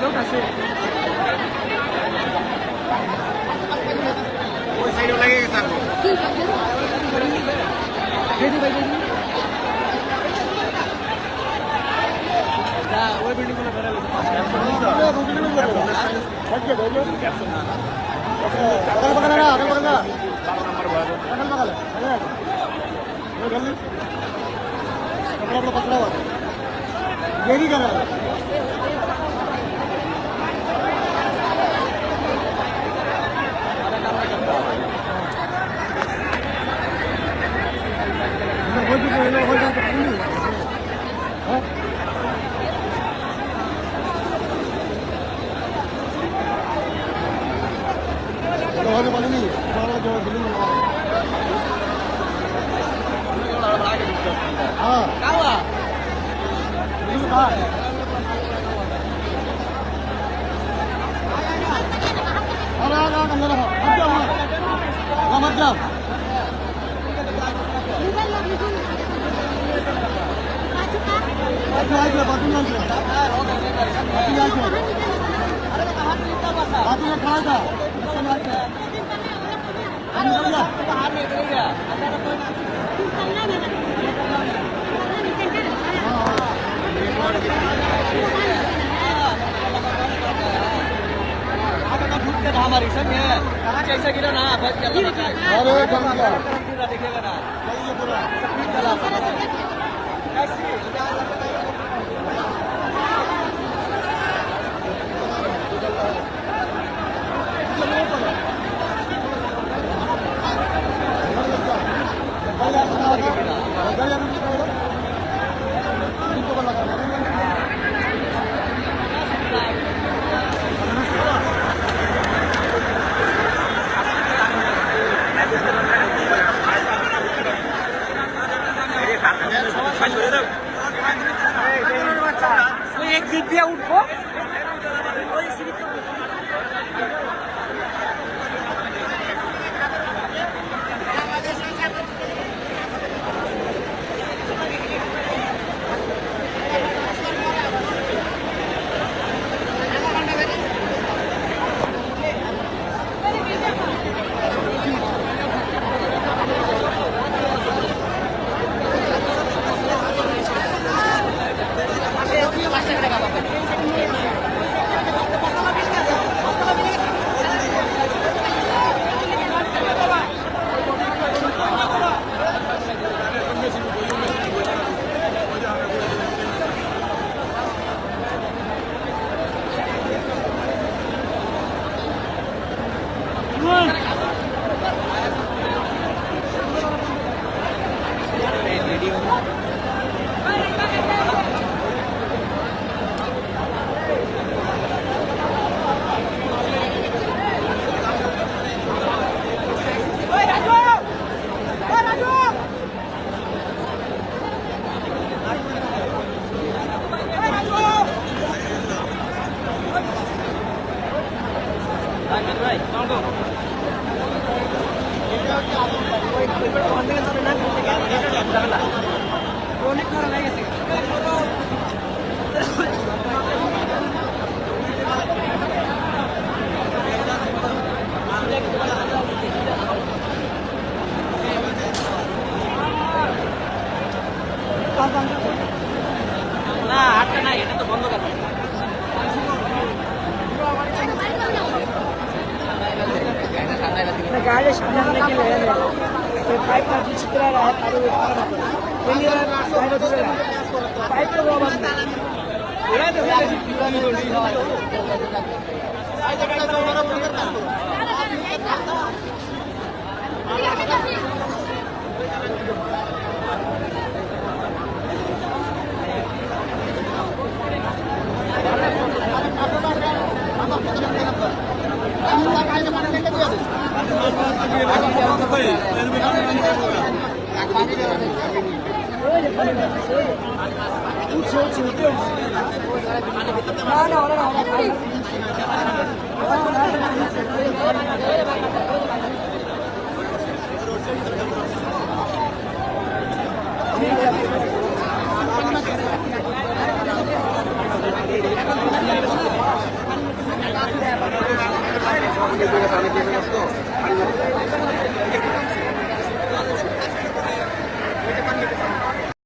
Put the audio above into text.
লোক আছে ওই সাইডে লাগে গেছে ওই বিল্ডিং গুলো বেড়া গেছে हमारी संग है ऐसा गिरा ना देखेगा ना एक सीट दिया उठो না আটটা নাই এটা তো বন্ধ করবে गाड़ी सामने के लिए ये पाइप का चित्र रहा है तारे ये पाइप को बाबा ये तो पिलानी होली आई जगह तो हमारा फोन करता